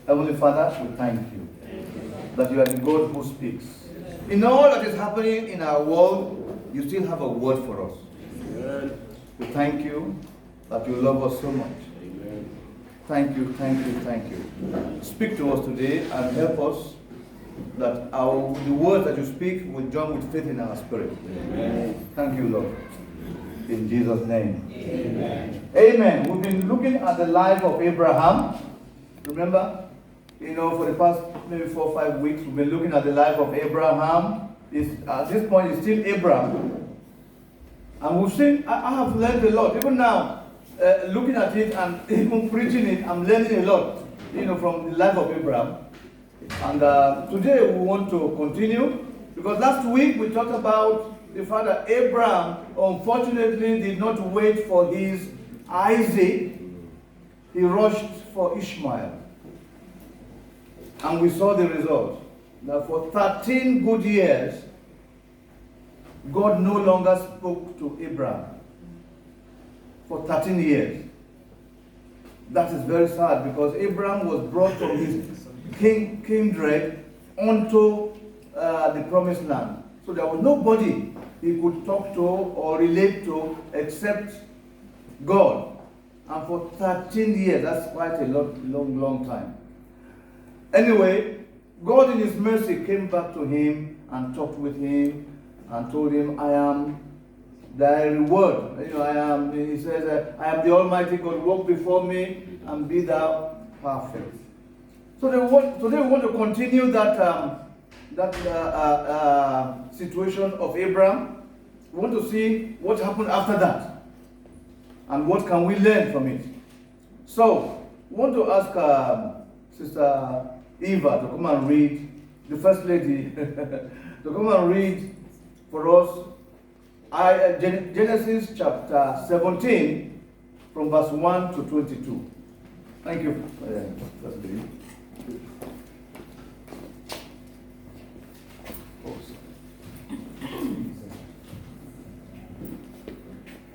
Heavenly Father, we thank you that you are the God who speaks. In all that is happening in our world, you still have a word for us. Amen. We thank you that you love us so much. Amen. Thank you, thank you, thank you. Speak to us today and help us that the words that you speak will join with faith in our spirit. Amen. Thank you, Lord. In Jesus' name. Amen. Amen. We've been looking at the life of Abraham. Remember? For the past maybe 4 or 5 weeks, we've been looking at the life of Abraham. At this point, it's still Abraham. And we've seen, I have learned a lot. Even now, looking at it and even preaching it, I'm learning a lot, from the life of Abraham. And today we want to continue, because last week we talked about the fact that Abraham, unfortunately, did not wait for his Isaac. He rushed for Ishmael. And we saw the result. That for 13 good years, God no longer spoke to Abraham. For 13 years. That is very sad, because Abraham was brought from his kindred onto the promised land. So there was nobody he could talk to or relate to except God. And for 13 years, that's quite a long time. Anyway, God in his mercy came back to him and talked with him and told him, I am thy reward. He says, I am the Almighty God, walk before me and be thou perfect. So today we want to continue that situation of Abraham. We want to see what happened after that and what can we learn from it. So, we want to ask Sister Eva to come and read, the First Lady, to come and read for us Genesis chapter 17 from verse 1 to 22. Thank you, First Lady.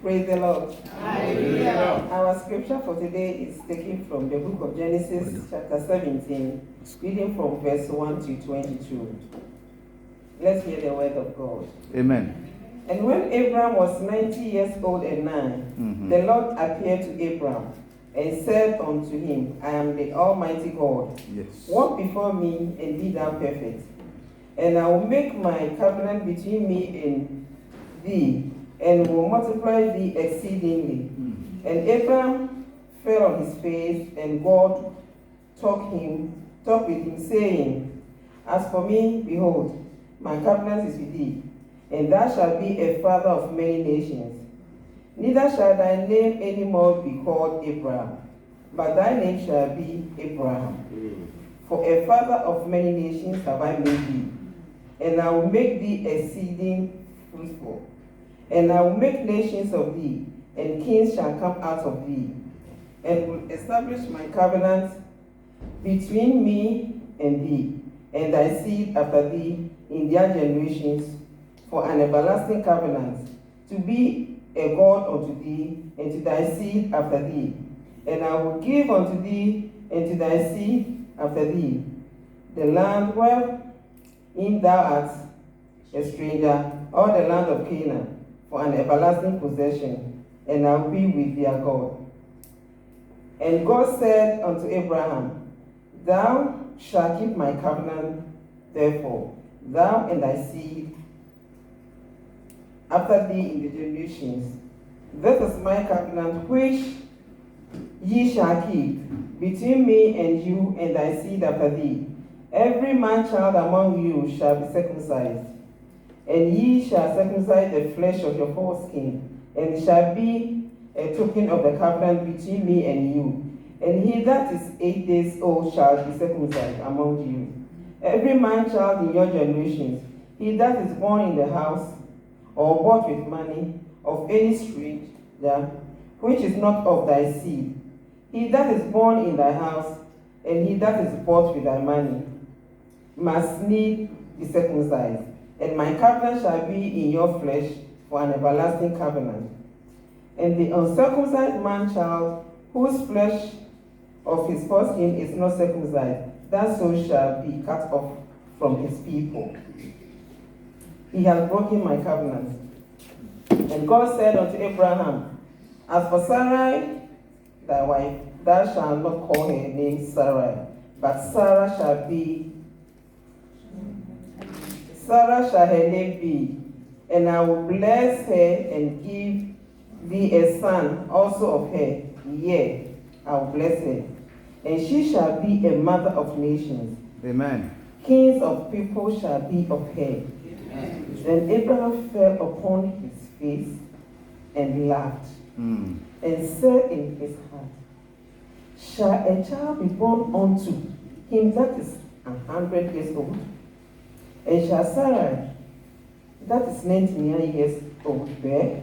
Praise the Lord. Hallelujah. Our scripture for today is taken from the book of Genesis, chapter 17, reading from verse 1 to 22. Let's hear the word of God. Amen. And when Abram was 90 years old and 9, the Lord appeared to Abram and said unto him, I am the Almighty God. Yes. Walk before me and be thou perfect. And I will make my covenant between me and thee, and will multiply thee exceedingly. And Abram fell on his face, and God talked with him, saying, As for me, behold, my covenant is with thee, and thou shalt be a father of many nations. Neither shall thy name any more be called Abraham, but thy name shall be Abraham. For a father of many nations have I made thee, and I will make thee exceeding fruitful. And I will make nations of thee, and kings shall come out of thee, and will establish my covenant between me and thee, and thy seed after thee in their generations, for an everlasting covenant, to be a God unto thee, and to thy seed after thee. And I will give unto thee, and to thy seed after thee, the land wherein thou art a stranger, all the land of Canaan, for an everlasting possession, and I will be with their God. And God said unto Abraham, Thou shalt keep my covenant, therefore, thou and thy seed after thee in the generations. This is my covenant which ye shall keep between me and you and thy seed after thee. Every man child among you shall be circumcised. And ye shall circumcise the flesh of your foreskin, and it shall be a token of the covenant between me and you. And he that is 8 days old shall be circumcised among you. Every man child in your generations, he that is born in the house, or bought with money, of any stranger, which is not of thy seed, he that is born in thy house, and he that is bought with thy money, must need be circumcised. And my covenant shall be in your flesh for an everlasting covenant. And the uncircumcised man child, whose flesh of his foreskin is not circumcised, that soul shall be cut off from his people. He has broken my covenant. And God said unto Abraham, as for Sarai, thy wife, thou shalt not call her name Sarai, but Sarah shall her name be, and I will bless her and give thee a son also of her. Yea, I will bless her, and she shall be a mother of nations. Amen. Kings of people shall be of her. Amen. Then Abraham fell upon his face and laughed, and said in his heart, shall a child be born unto him that is 100 years old? And shall Sarai, that is 99 years old, bear?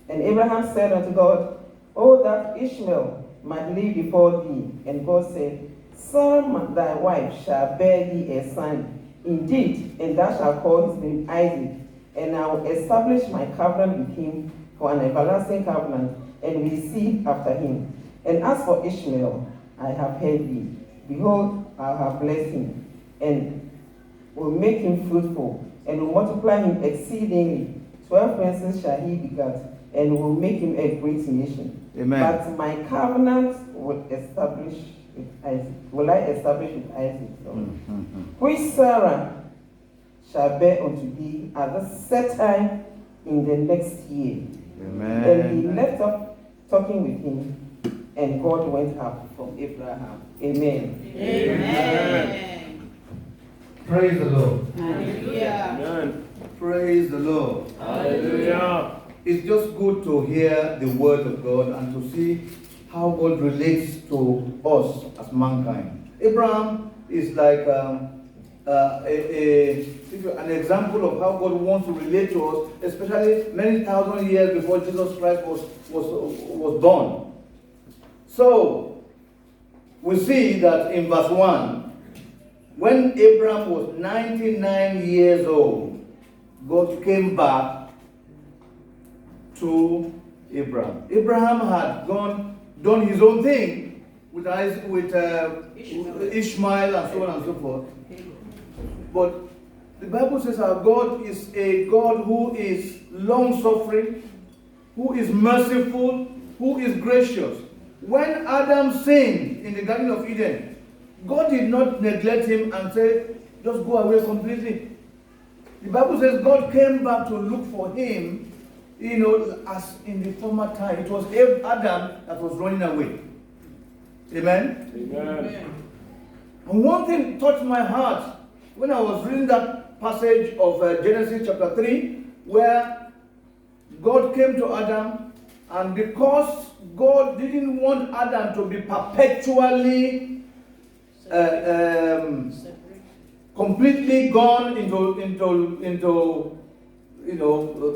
And Abraham said unto God, O that Ishmael might live before thee. And God said, Sarah thy wife shall bear thee a son, indeed, and thou shalt call his name Isaac. And I will establish my covenant with him for an everlasting covenant, and will seed after him. And as for Ishmael, I have heard thee. Behold, I have blessed him, and will make him fruitful, and will multiply him exceedingly. 12 princes shall he beget, and will make him a great nation. Amen. But my covenant will I establish with Isaac, which Sarah shall bear unto thee at the set time in the next year. Amen. And he left off talking with him, and God went up from Abraham. Amen. Amen. Praise the Lord. Hallelujah. Amen. Praise the Lord. Hallelujah. It's just good to hear the word of God and to see how God relates to us as mankind. Abraham is like an example of how God wants to relate to us, especially many thousand years before Jesus Christ was born. So, we see that in verse 1, when Abraham was 99 years old, God came back to Abraham. Abraham had done his own thing with Ishmael and so on and so forth. But the Bible says our God is a God who is long-suffering, who is merciful, who is gracious. When Adam sinned in the Garden of Eden, God did not neglect him and say, just go away completely. The Bible says God came back to look for him, as in the former time. It was Adam that was running away. Amen? Amen. And one thing touched my heart when I was reading that passage of Genesis chapter 3, where God came to Adam, and because God didn't want Adam to be perpetually completely gone into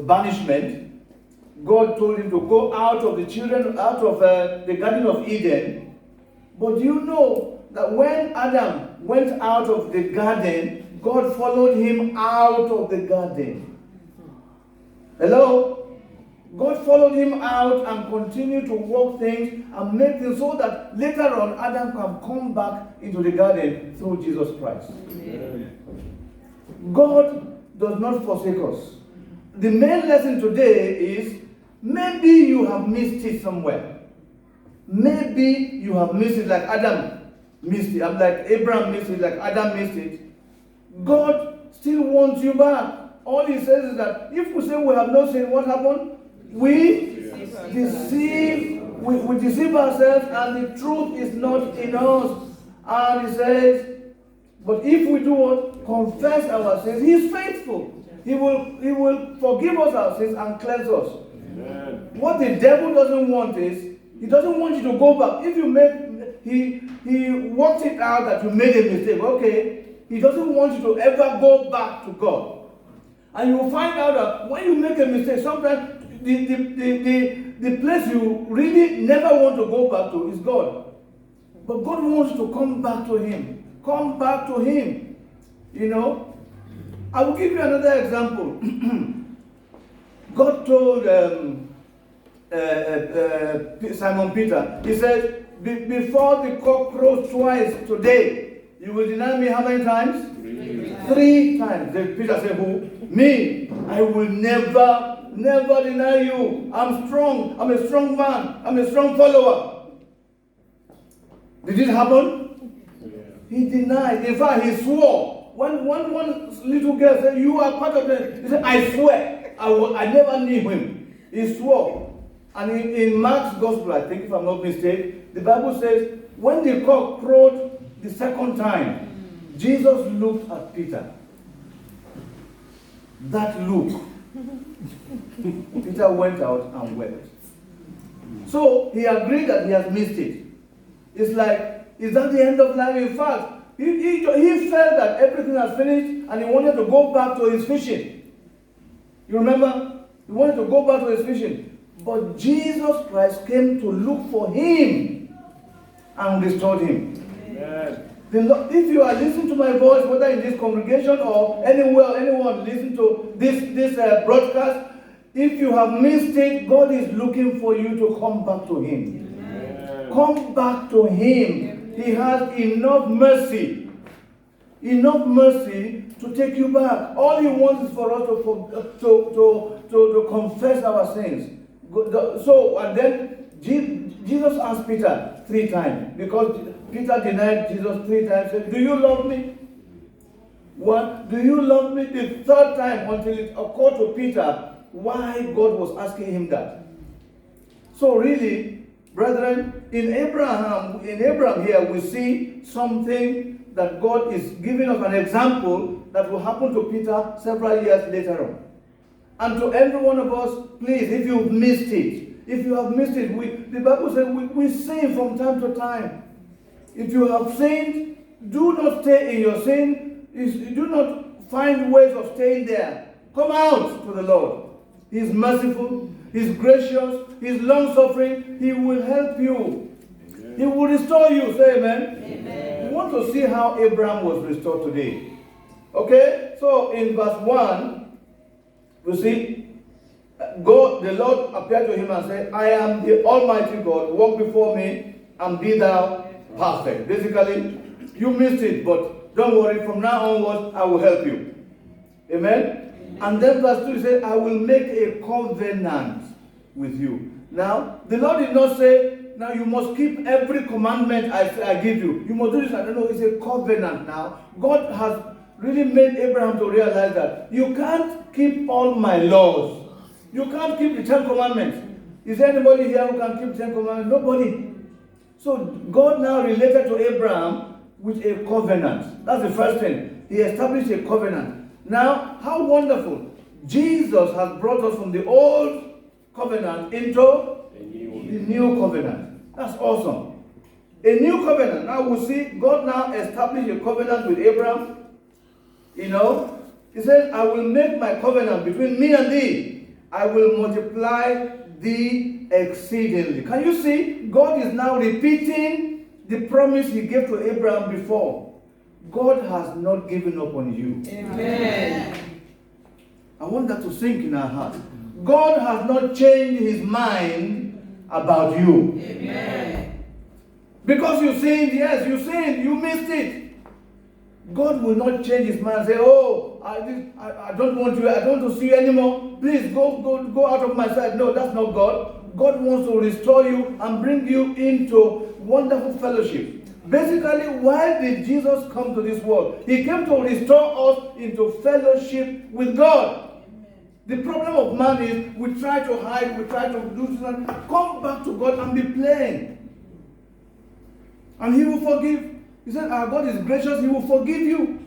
banishment, God told him to go out of the Garden of Eden. But you know that when Adam went out of the garden, God followed him out of the garden. Hello? God followed him out and continued to work things and make things so that later on Adam can come back into the garden through Jesus Christ. Amen. God does not forsake us. The main lesson today is maybe you have missed it somewhere. Maybe you have missed it like Adam missed it. Like Abraham missed it, like Adam missed it. God still wants you back. All he says is that if we say we have not sinned, what happened? We deceive ourselves, and the truth is not in us. And he says, but if we do what? Confess our sins, he is faithful. He will forgive us our sins and cleanse us. Amen. What the devil doesn't want is, he doesn't want you to go back. If you he works it out that you made a mistake, okay. He doesn't want you to ever go back to God. And you will find out that when you make a mistake, sometimes the place you really never want to go back to is God. But God wants you to come back to him. Come back to him. I will give you another example. God told Simon Peter, he said, before the cock crows twice today, you will deny me how many times? 3 times. Then Peter said, who? Me. I will never deny you. I'm strong. I'm a strong man. I'm a strong follower. Did it happen? He denied. In fact, he swore. One little girl said, you are part of it. He said, I swear. I never knew him. He swore. And in Mark's gospel, I think, if I'm not mistaken, the Bible says, when the cock crowed the second time, Jesus looked at Peter. That look. Peter went out and wept. So he agreed that he has missed it. It's like, is that the end of life? In fact, he felt that everything has finished and he wanted to go back to his fishing. You remember? He wanted to go back to his fishing. But Jesus Christ came to look for him and restored him. Amen. If you are listening to my voice, whether in this congregation or anywhere, anyone listen to this broadcast, if you have missed it, God is looking for you to come back to him. Amen. Come back to him. He has enough mercy to take you back. All he wants is for us to confess our sins. So, and then Jesus asked Peter 3 times, because Peter denied Jesus 3 times. Said, do you love me? What? Do you love me? The 3rd time, until it occurred to Peter why God was asking him that. So really, brethren, in Abraham here we see something that God is giving us an example that will happen to Peter several years later on. And to every one of us, please, if you've missed it, the Bible says we sin from time to time. If you have sinned, do not stay in your sin. Do not find ways of staying there. Come out to the Lord. He's merciful. He's gracious. He's long-suffering. He will help you. Amen. He will restore you. Say amen. Amen. We want to see how Abraham was restored today. Okay? So in verse 1, you see, God, the Lord appeared to him and said, I am the Almighty God. Walk before me and be thou perfect. Basically, you missed it, but don't worry. From now onwards, I will help you. Amen? And then verse 2 he said, I will make a covenant with you. Now, the Lord did not say, now you must keep every commandment I give you. You must do this. I don't know. It's a covenant now. God has really made Abraham to realize that you can't keep all my laws. You can't keep the 10 commandments. Is there anybody here who can keep 10 commandments? Nobody. So God now related to Abraham with a covenant. That's the first thing. He established a covenant. Now, how wonderful. Jesus has brought us from the old covenant into the new covenant. That's awesome. A new covenant. Now we see God now established a covenant with Abraham. You know, he says, I will make my covenant between me and thee. I will multiply thee exceedingly. Can you see? God is now repeating the promise he gave to Abraham before. God has not given up on you. Amen. I want that to sink in our heart. God has not changed his mind about you. Amen. Because you sinned, yes, you sinned, you missed it. God will not change his mind and say, oh, I don't want you, I don't want to see you anymore. Please go out of my sight. No, that's not God. God wants to restore you and bring you into wonderful fellowship. Basically, why did Jesus come to this world? He came to restore us into fellowship with God. The problem of man is we try to hide, we try to do something. Come back to God and be plain. And he will forgive. He said, our God is gracious, he will forgive you.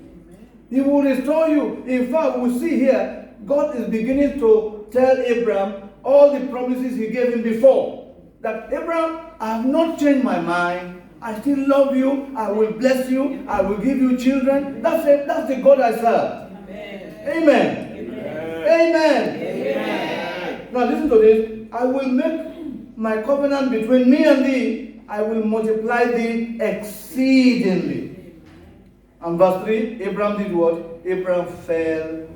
He will restore you. In fact, we see here, God is beginning to tell Abraham all the promises he gave him before. That Abraham, I have not changed my mind. I still love you. I will bless you. I will give you children. That's it. That's the God I serve. Amen. Amen. Amen. Amen. Now listen to this. I will make my covenant between me and thee. I will multiply thee exceedingly. And verse 3, Abraham did what? Abraham fell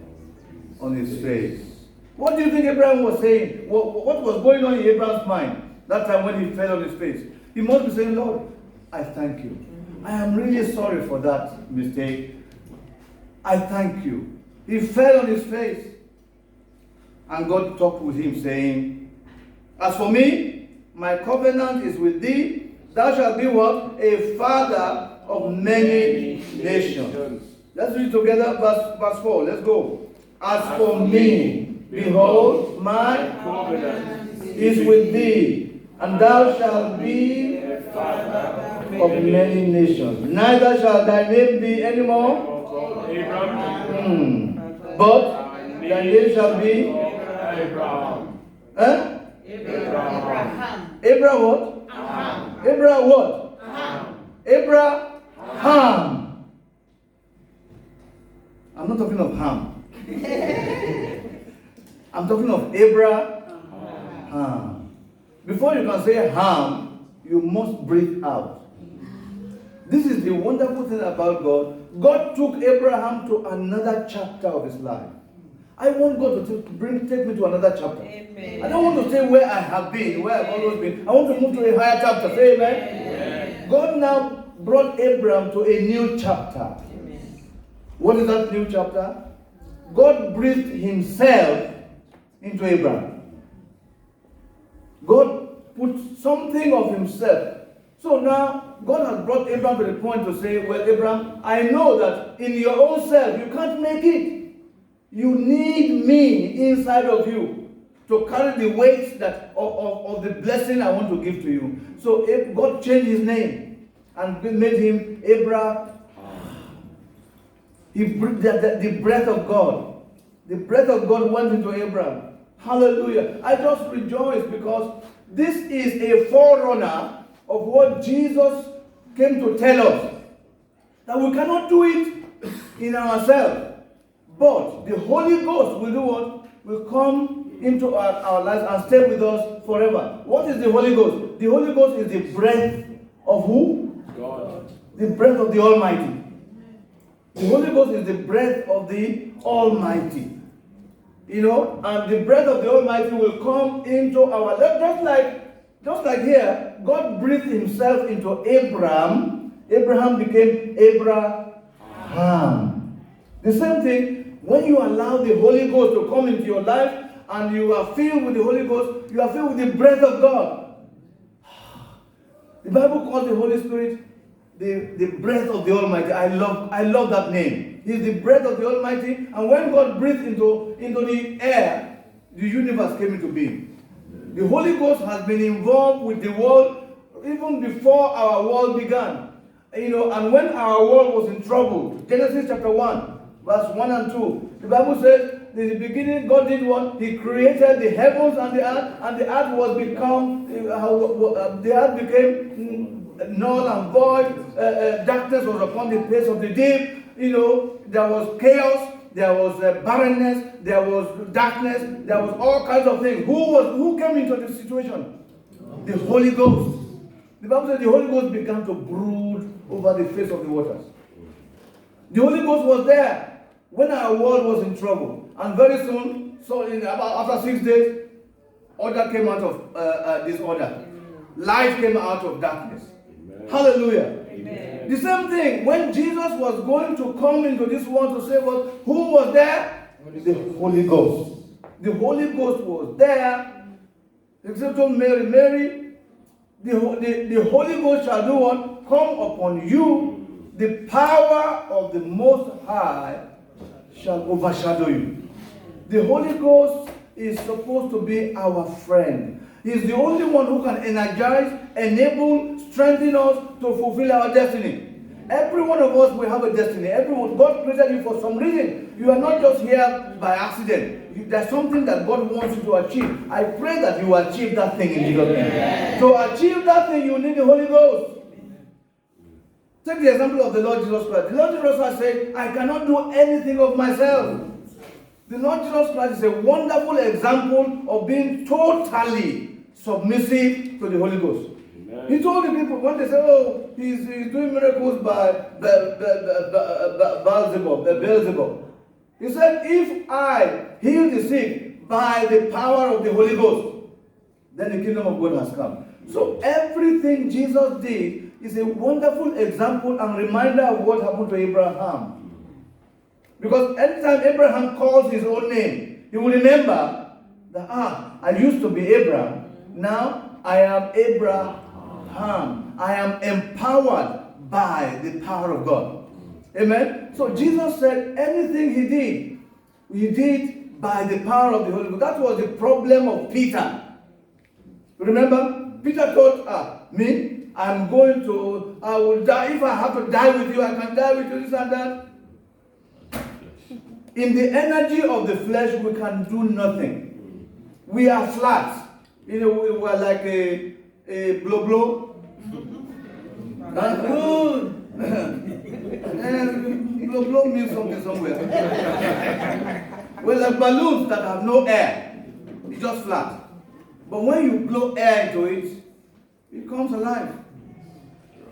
on his face. What do you think Abraham was saying? What was going on in Abraham's mind that time when he fell on his face? He must be saying, Lord, I thank you. I am really sorry for that mistake. I thank you. He fell on his face. And God talked with him, saying, as for me, my covenant is with thee. Thou shalt be what? A father of many nations. Let's read together verse 4. Let's go. As for me, behold, my covenant is with thee, and thou shalt be A father of many nations. Neither shall thy name be anymore, of Abraham, but thy name shall be Abraham. eh? Abraham. Abraham what? Abraham what? Abraham. I'm not talking of Ham. I'm talking of Abraham. Before you can say Ham, you must breathe out. This is the wonderful thing about God. God took Abraham to another chapter of his life. I want God to take me to another chapter. Amen. I don't want to stay where I have been, where I've always been. I want to move to a higher chapter. Say amen. Amen. God now brought Abraham to a new chapter. Amen. What is that new chapter? God breathed himself into Abraham. God put something of himself. So now, God has brought Abraham to the point to say, well, Abraham, I know that in your own self, you can't make it. You need me inside of you to carry the weight that of the blessing I want to give to you. So God changed his name and made him Abraham. The breath of God. The breath of God went into Abraham. Hallelujah. I just rejoice because this is a forerunner of what Jesus came to tell us. That we cannot do it in ourselves. But the Holy Ghost will do what? Will come into our lives and stay with us forever. What is the Holy Ghost? The Holy Ghost is the breath of who? God. The breath of the Almighty. The Holy Ghost is the breath of the Almighty. You know, and the breath of the Almighty will come into our life. Just like here, God breathed himself into Abraham. Abraham became Abraham. The same thing, when you allow the Holy Ghost to come into your life and you are filled with the Holy Ghost, you are filled with the breath of God. The Bible calls the Holy Spirit the breath of the Almighty. I love that name. He's the breath of the Almighty. And when God breathed into the air, the universe came into being. The Holy Ghost has been involved with the world even before our world began. You know, and when our world was in trouble, Genesis chapter 1, verse 1 and 2, the Bible says, in the beginning, God did what? He created the heavens and the earth was become, the earth became null and void. Darkness was upon the face of the deep. You know, there was chaos, there was barrenness, there was darkness, there was all kinds of things. Who came into this situation? The Holy Ghost. The Bible says the Holy Ghost began to brood over the face of the waters. The Holy Ghost was there when our world was in trouble. And very soon, so after 6 days, order came out of disorder. Light came out of darkness. Amen. Hallelujah. Amen. The same thing, when Jesus was going to come into this world to save us, who was there? The Holy Ghost. The Holy Ghost was there. Except told Mary, the Holy Ghost shall do what? Come upon you. The power of the Most High shall overshadow you. The Holy Ghost is supposed to be our friend. He's the only one who can energize, enable, strengthen us to fulfill our destiny. Every one of us will have a destiny. Everyone, God created you for some reason. You are not just here by accident. There's something that God wants you to achieve. I pray that you achieve that thing in Jesus' name. To achieve that thing, you need the Holy Ghost. Take the example of the Lord Jesus Christ. The Lord Jesus Christ said, I cannot do anything of myself. The Lord Jesus Christ is a wonderful example of being totally submissive to the Holy Ghost. Amen. He told the people, when they say, oh, he's doing miracles by Beelzebub. He said, if I heal the sick by the power of the Holy Ghost, then the kingdom of God has come. So everything Jesus did is a wonderful example and reminder of what happened to Abraham. Because anytime Abraham calls his own name, he will remember that, I used to be Abraham, now I am Abraham. I am empowered by the power of God. Amen? So Jesus said anything he did by the power of the Holy Ghost. That was the problem of Peter. Remember, Peter thought, me, I will die. If I have to die with you, I can die with you, this and that. In the energy of the flesh, we can do nothing. We are flat. We are like a blow. Blow means something somewhere. We're like balloons that have no air. It's just flat. But when you blow air into it, it comes alive.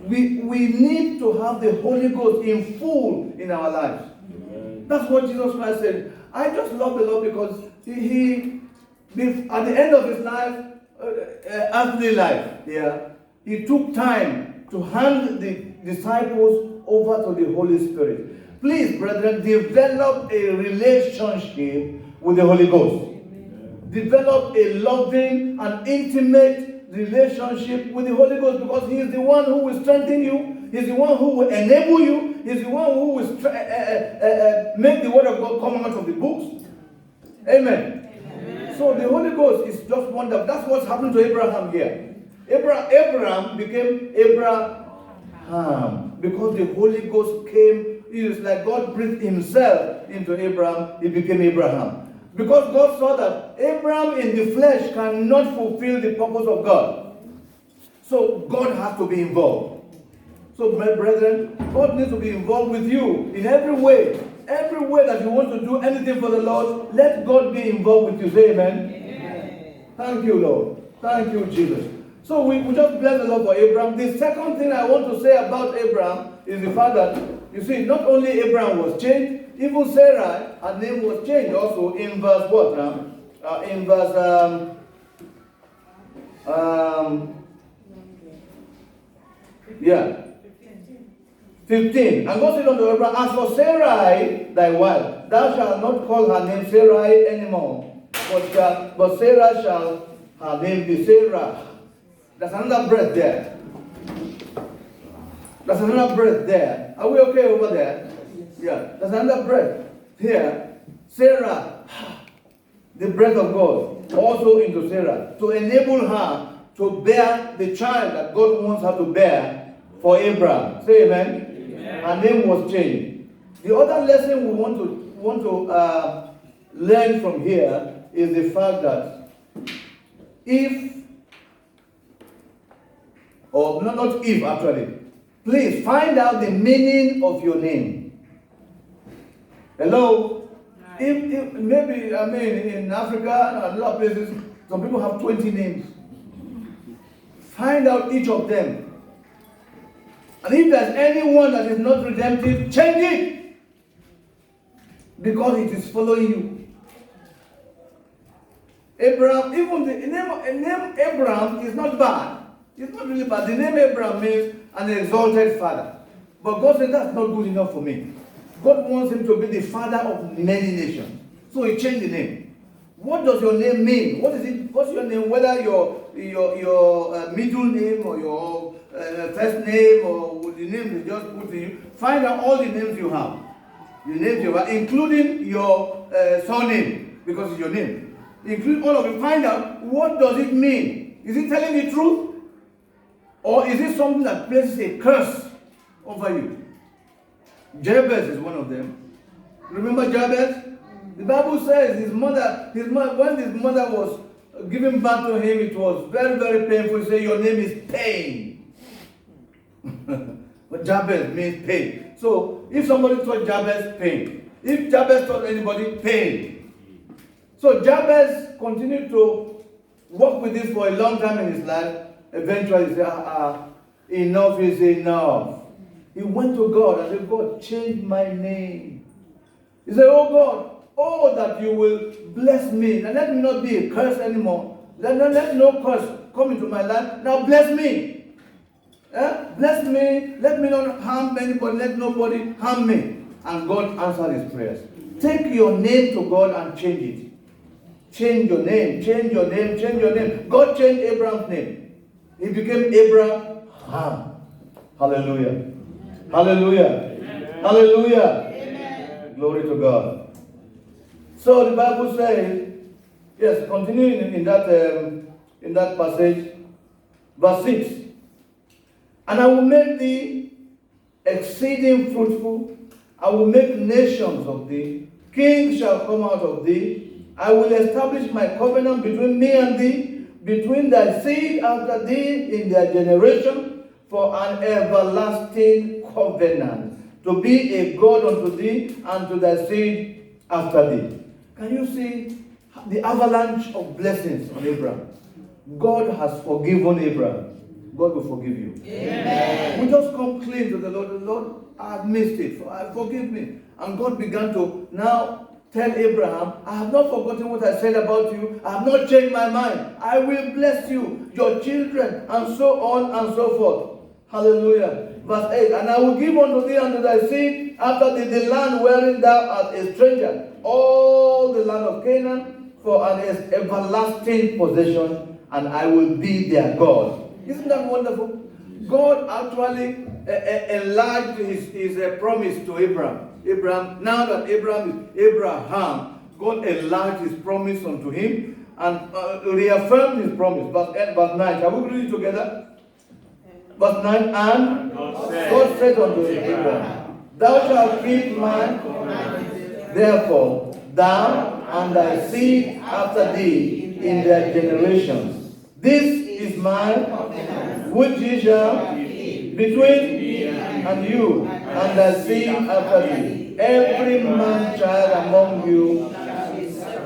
We need to have the Holy Ghost in full in our lives. That's what Jesus Christ said. I just love the Lord because he at the end of his life, earthly life, he took time to hand the disciples over to the Holy Spirit. Please, brethren, develop a relationship with the Holy Ghost. Develop a loving and intimate relationship with the Holy Ghost, because he is the one who will strengthen you. He's the one who will enable you. He's the one who will make the word of God come out of the books. Amen. So the Holy Ghost is just wonderful. That's what's happened to Abraham here. Abraham became Abraham because the Holy Ghost came. It is like God breathed himself into Abraham. He became Abraham. Because God saw that Abraham in the flesh cannot fulfill the purpose of God. So God has to be involved. So, my brethren, God needs to be involved with you in every way. Every way that you want to do anything for the Lord, let God be involved with you. Say amen. Amen. Thank you, Lord. Thank you, Jesus. So we just bless the Lord for Abraham. The second thing I want to say about Abraham is the fact that, you see, not only Abraham was changed, even Sarah, her name was changed also in verse what? In verse 15. And God said unto Abraham, as for Sarai, thy wife, thou shalt not call her name Sarai anymore, but Sarah shall her name be Sarah. There's another breath there. There's another breath there. Are we okay over there? Yeah. There's another breath here. Sarah, the breath of God, also into Sarah, to enable her to bear the child that God wants her to bear for Abraham. Say amen. Her name was changed. The other lesson we want to learn from here is the fact that please find out the meaning of your name. Hello? If maybe, in Africa and other places, some people have 20 names. Find out each of them. And if there's anyone that is not redemptive, change it. Because it is following you. Abraham, even the name Abraham is not bad. It's not really bad. The name Abraham means an exalted father. But God said that's not good enough for me. God wants him to be the father of many nations. So he changed the name. What does your name mean? What is it? What's your name? Whether your middle name or your first name or the name they just put in you. Find out all the names you have. The names you have, including your surname, because it's your name. Include all of it. Find out what does it mean. Is it telling the truth? Or is it something that places a curse over you? Jabez is one of them. Remember Jabez? The Bible says when his mother was giving birth to him, it was very, very painful. He said, your name is Pain. But Jabez means pain. So if somebody taught Jabez, pain. If Jabez taught anybody, pain. So Jabez continued to work with this for a long time in his life. Eventually he said, enough is enough. He went to God and said, God, change my name. He said, oh God, oh that you will bless me and let me not be a curse anymore. Let no curse come into my life. Now bless me. Bless me. Let me not harm anybody. Let nobody harm me. And God answered his prayers. Take your name to God and change it. Change your name. Change your name. Change your name. God changed Abraham's name. He became Abraham. Hallelujah. Hallelujah. Amen. Hallelujah. Amen. Glory to God. So the Bible says, yes, continuing in that passage, verse 6. And I will make thee exceeding fruitful. I will make nations of thee. Kings shall come out of thee. I will establish my covenant between me and thee, between thy seed after thee in their generation, for an everlasting covenant, to be a God unto thee and to thy seed after thee. Can you see the avalanche of blessings on Abraham? God has forgiven Abraham. God will forgive you. Amen. We just come clean to the Lord. The Lord, I have missed it. Forgive me. And God began to now tell Abraham, I have not forgotten what I said about you. I have not changed my mind. I will bless you, your children, and so on and so forth. Hallelujah. Verse 8, and I will give unto thee and to thy seed after thee the land wherein thou art a stranger, all the land of Canaan, for an everlasting possession, and I will be their God. Isn't that wonderful? God actually enlarged his promise to Abraham. Now that Abraham is Abraham, God enlarged his promise unto him and reaffirmed his promise. Verse 9. Shall we read it together? Verse 9. And God said unto Abraham, Thou shalt keep my commandments. Therefore, thou and thy seed after thee in their generations. This is my covenant, which ye shall keep between me and you and thy seed after thee. Every man child among you.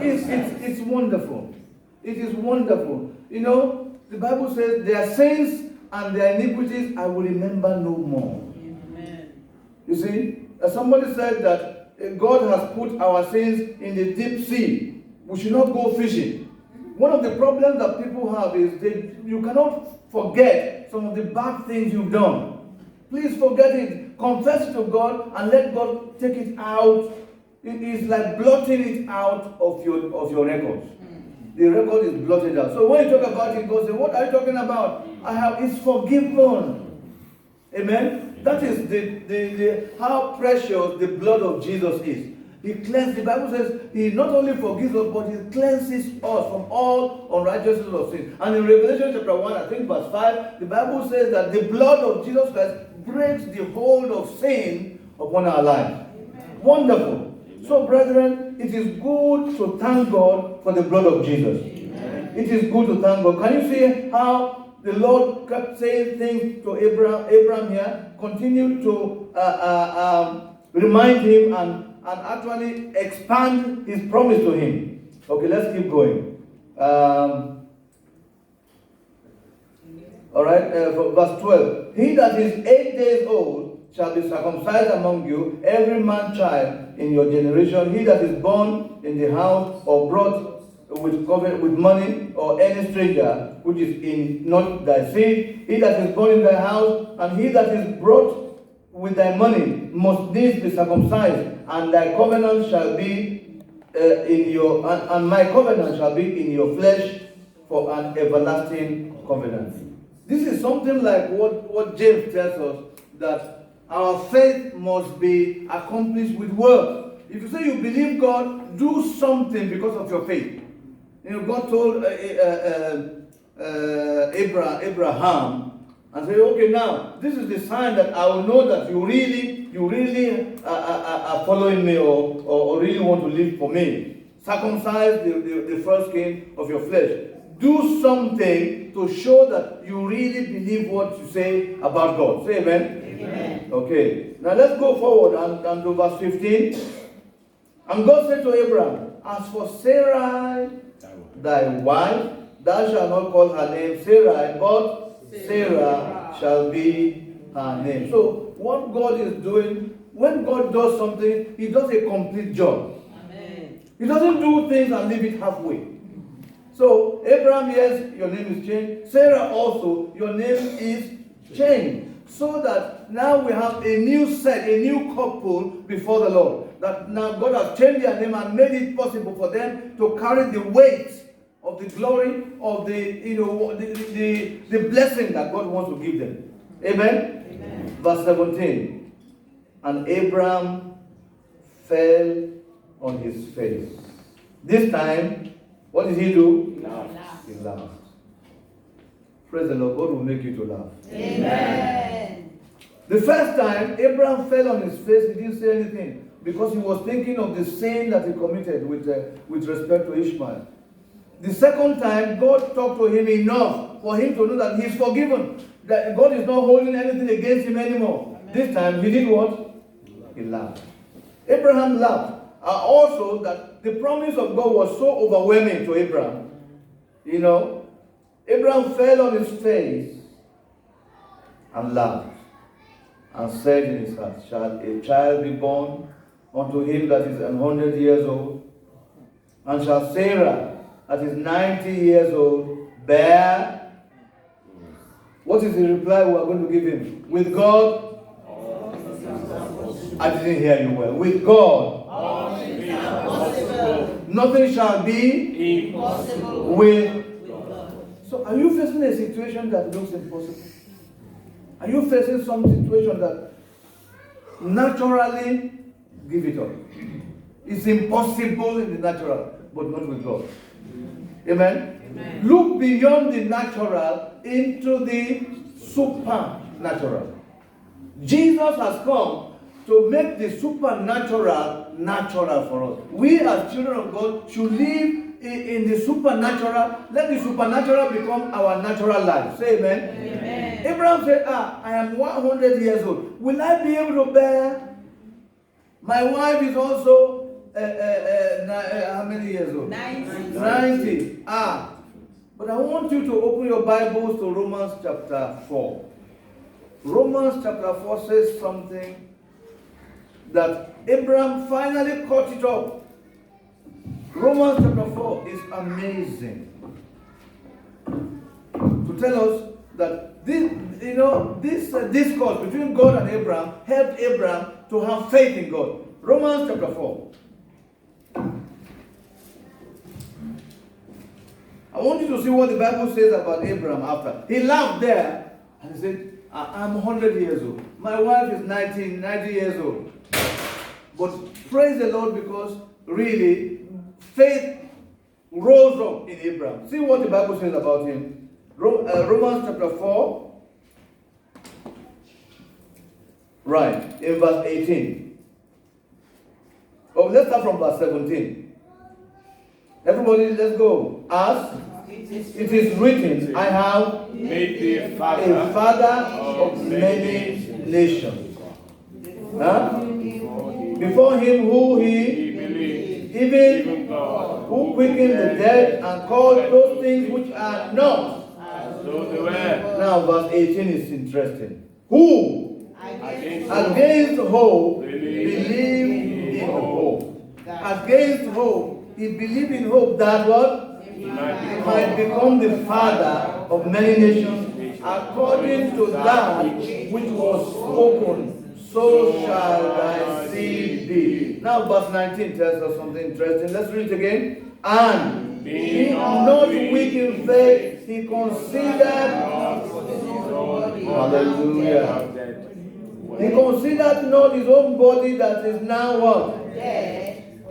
It's wonderful. It is wonderful. You know, the Bible says, their sins and their iniquities I will remember no more. Amen. You see, somebody said that God has put our sins in the deep sea. We should not go fishing. One of the problems that people have is that you cannot forget some of the bad things you've done. Please forget it. Confess it to God and let God take it out. It is like blotting it out of your records. The record is blotted out. So when you talk about it, God says, what are you talking about? It's forgiven. Amen? That is the how precious the blood of Jesus is. He cleanses. The Bible says he not only forgives us, but he cleanses us from all unrighteousness of sin. And in Revelation chapter 1, I think verse 5, the Bible says that the blood of Jesus Christ breaks the hold of sin upon our lives. Amen. Wonderful. Amen. So, brethren, it is good to thank God for the blood of Jesus. Amen. It is good to thank God. Can you see how the Lord kept saying things to Abraham here? Continued to remind him and actually expand his promise to him. Okay, let's keep going. All right, verse 12. He that is 8 days old shall be circumcised among you, every man child in your generation. He that is born in the house or brought with money, or any stranger which is in not thy seed. He that is born in thy house, and he that is brought with thy money must needs be circumcised, and thy covenant shall be and my covenant shall be in your flesh for an everlasting covenant. This is something like what James tells us, that our faith must be accomplished with work. If you say you believe God, do something because of your faith. You know, God told Abraham, and say, okay, now this is the sign that I will know that you really are following me, or really want to live for me. Circumcise the foreskin of your flesh. Do something to show that you really believe what you say about God. Say amen. Amen. Okay. Now let's go forward and to verse 15. And God said to Abraham, as for Sarai, thy wife, thou shalt not call her name Sarai, but Sarah shall be her name. So what God is doing, when God does something, he does a complete job. Amen. He doesn't do things and leave it halfway. So, Abraham, yes, your name is changed. Sarah also, your name is changed. So that now we have a new set, a new couple before the Lord. That now God has changed their name and made it possible for them to carry the weight of the glory of the blessing that God wants to give them. Amen? Amen. Verse 17. And Abraham fell on his face. This time, what did he do? He laughed. Praise the Lord. God will make you to laugh. Amen. The first time, Abraham fell on his face. He didn't say anything because he was thinking of the sin that he committed with respect to Ishmael. The second time, God talked to him enough for him to know that he is forgiven. That God is not holding anything against him anymore. Amen. This time, he did what? He laughed. Abraham laughed. Also, that the promise of God was so overwhelming to Abraham. You know, Abraham fell on his face and laughed and said in his heart, shall a child be born unto him that is 100 years old? And shall Sarah, that is 90 years old, bear? What is the reply we are going to give him? With God? I didn't hear you well. With God? All things are possible. Nothing shall be Impossible. with God. So are you facing a situation that looks impossible? Are you facing some situation that naturally give it up? It's impossible in the natural, but not with God. Amen? Amen. Look beyond the natural into the supernatural. Jesus has come to make the supernatural natural for us. We as children of God should live in the supernatural. Let the supernatural become our natural life. Say amen. Amen. Abraham said, I am 100 years old. Will I be able to bear? My wife is also how many years old? 90. But I want you to open your Bibles to Romans chapter 4. Romans chapter 4 says something that Abraham finally caught it up. Romans chapter 4 is amazing to tell us that this discourse between God and Abraham helped Abraham to have faith in God. Romans chapter 4. I want you to see what the Bible says about Abraham after. He laughed there and he said, I'm 100 years old. My wife is 90 years old. But praise the Lord, because really faith rose up in Abraham. See what the Bible says about him. Romans chapter 4. Right, in verse 18. Oh, let's start from verse 17. Everybody, let's go. As it is written, I have made thee a father of many nations. Huh? Before him who he believed, even God, who quickened the dead and called those things which are not. as though they were. Now verse 18 is interesting. Who against hope believed in hope. Against hope, he believed in hope that what? He might become the father of many nations, according to that which was spoken. So shall thy seed be. Now verse 19 tells us something interesting. Let's read it again. And being not weak in faith, he considered. Hallelujah. He considered not his own body that is now what? Dead.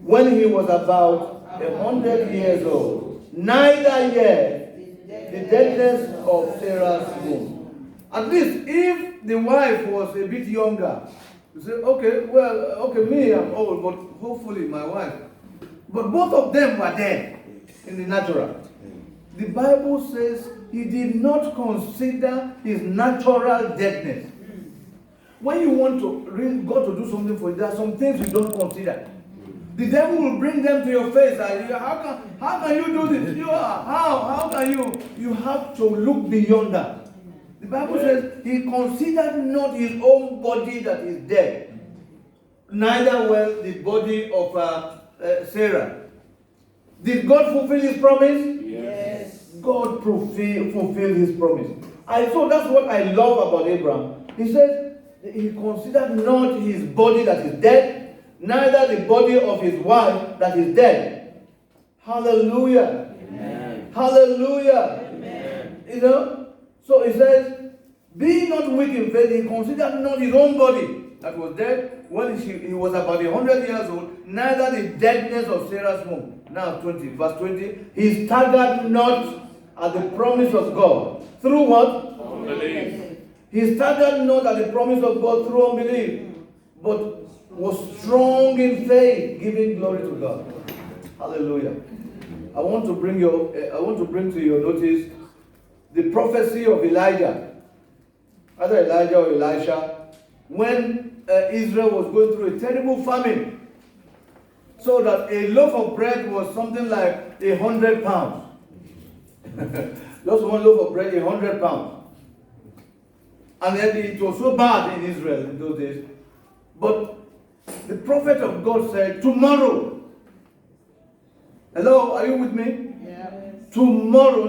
When he was about 100 years old. Neither yet the deadness of Sarah's womb. At least if the wife was a bit younger, you say, okay, me, I'm old, but hopefully my wife. But both of them were dead in the natural. The Bible says he did not consider his natural deadness. When you want to God to do something for you, there are some things you don't consider. The devil will bring them to your face. How can you do this? How can you? You have to look beyond that. The Bible says he considered not his own body that is dead, neither well the body of Sarah. Did God fulfill his promise? Yes. God fulfilled his promise. So that's what I love about Abraham. He says he considered not his body that is dead, neither the body of his wife that is dead. Hallelujah. Amen. Hallelujah. Amen. You know? So he says, being not weak in faith, he considered not his own body that was dead when he was about 100 years old, neither the deadness of Sarah's womb. Now 20, verse 20. He staggered not at the promise of God. Through what? Unbelief. He staggered not at the promise of God through unbelief, but was strong in faith, giving glory to God. Hallelujah. I want to bring to your notice the prophecy of Elijah, either Elijah or Elisha, when Israel was going through a terrible famine, so that a loaf of bread was something like 100 pounds. Just one loaf of bread, 100 pounds. And then it was so bad in Israel in those days. But the prophet of God said, tomorrow. Hello, are you with me? Yeah. Tomorrow,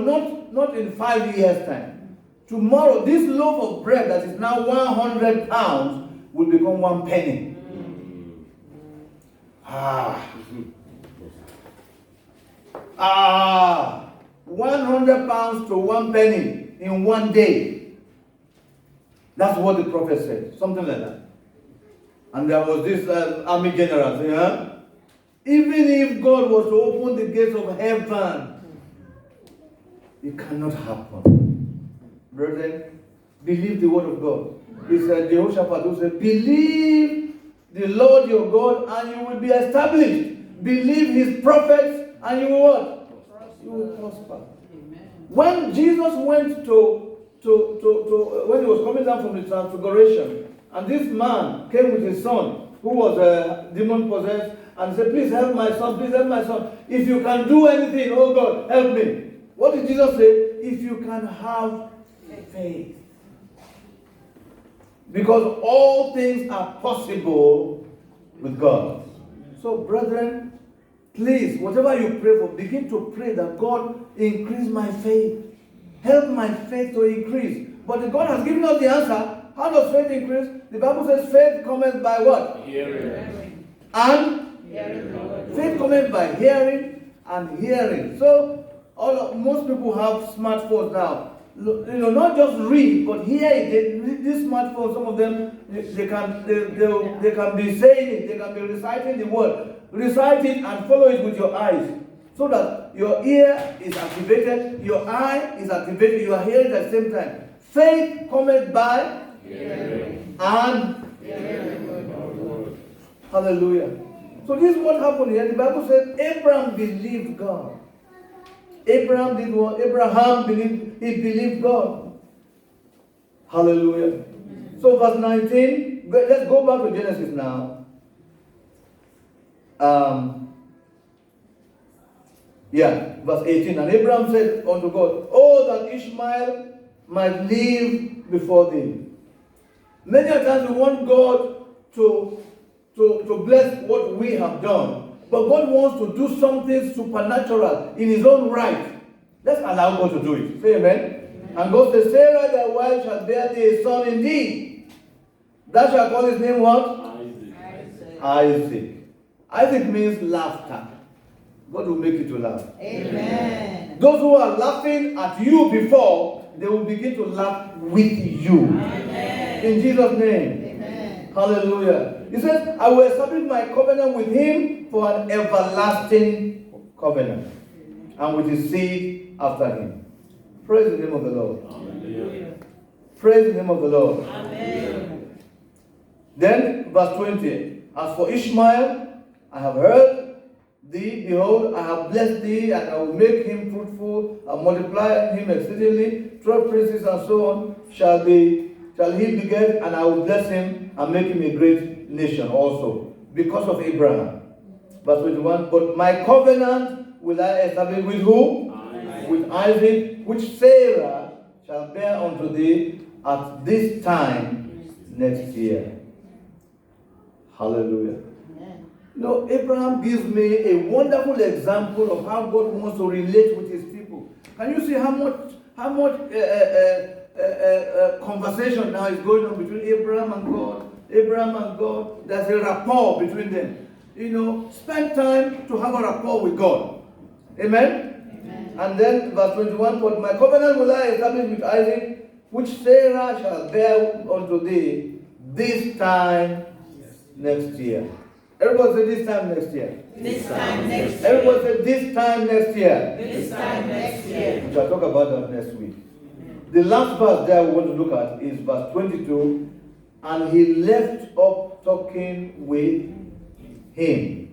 not in 5 years' time. Tomorrow, this loaf of bread that is now 100 pounds will become 1 penny. Ah. 100 pounds to 1 penny in 1 day. That's what the prophet said. Something like that. And there was this army general saying, huh? Even if God was to open the gates of heaven, it cannot happen. Brethren, believe the word of God. He said, Jehoshaphat who said, believe the Lord your God and you will be established. Believe his prophets and you will what? You will prosper. Amen. When Jesus went when he was coming down from the transfiguration, and this man came with his son, who was demon possessed, and said, please help my son, please help my son. If you can do anything, oh God, help me. What did Jesus say? If you can have faith. Because all things are possible with God. So, brethren, please, whatever you pray for, begin to pray that God increase my faith. Help my faith to increase. But God has given us the answer. How does faith increase? The Bible says faith cometh by what? Hearing. And faith cometh by hearing and hearing. So most people have smartphones now. You know, not just read, but hear it. These smartphones, some of them, they can be saying it, they can be reciting the word. Recite it and follow it with your eyes, so that your ear is activated, your eye is activated, you are hearing at the same time. Faith cometh by hearing and hearing. Hallelujah. So this is what happened here. The Bible says Abraham believed God. Abraham did what? Abraham believed. He believed God. Hallelujah. So verse 19. Let's go back to Genesis now. Verse 18. And Abraham said unto God, oh, that Ishmael might live before thee. Many times we want God to bless what we have done. But God wants to do something supernatural in his own right. Let's allow God to do it. Say amen. Amen. And God says, Sarah thy wife shall bear thee a son indeed. Thou shalt call his name what? Isaac. Isaac means laughter. God will make you to laugh. Amen. Those who are laughing at you before, they will begin to laugh with you. Amen. In Jesus' name. Amen. Hallelujah. He says, I will establish my covenant with him for an everlasting covenant, and with his seed after him. Praise the name of the Lord. Hallelujah. Praise the name of the Lord. Amen. Then, verse 20. As for Ishmael, I have heard thee, behold, I have blessed thee, and I will make him fruitful, and multiply him exceedingly. 12 princes and so on shall he beget, and I will bless him, and make him a great nation also, because of Abraham. Verse 21. But my covenant will I establish with who? Isaac. With Isaac, which Sarah shall bear unto thee at this time next year. Hallelujah. Amen. No, Abraham gives me a wonderful example of how God wants to relate with his people. Can you see how much conversation now is going on between Abraham and God? Abraham and God, there's a rapport between them. Spend time to have a rapport with God. Amen? And then verse 21, but my covenant will I establish with Isaac, which Sarah shall bear unto thee this time next year. Everybody say this time next year. This time next year. Everybody say this time next year. This time next year. We shall talk about that next week. The last verse there we want to look at is verse 22. And he left up talking with him.